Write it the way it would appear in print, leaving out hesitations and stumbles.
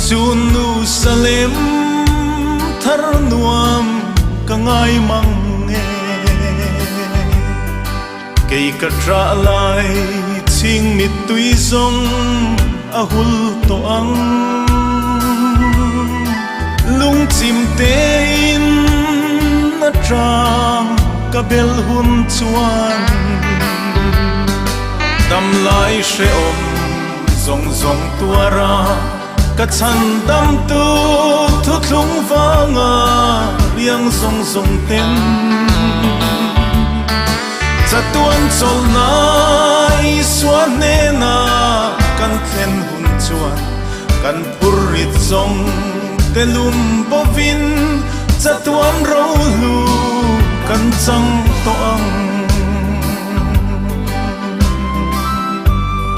Jerusalem thar nuam ka ngai mang nge kei ka tra lai ching mit tui zong a hul to ang lung chim te in na trang ka bel hun chuan dam lai she om zong zong tuara ka chan dam tu thu thung vanga liang zong zong ten chatuan chol nai suan ne na kan thlen hun chuan kan purit zong telum bovin chatuan ro lu kan chang to ang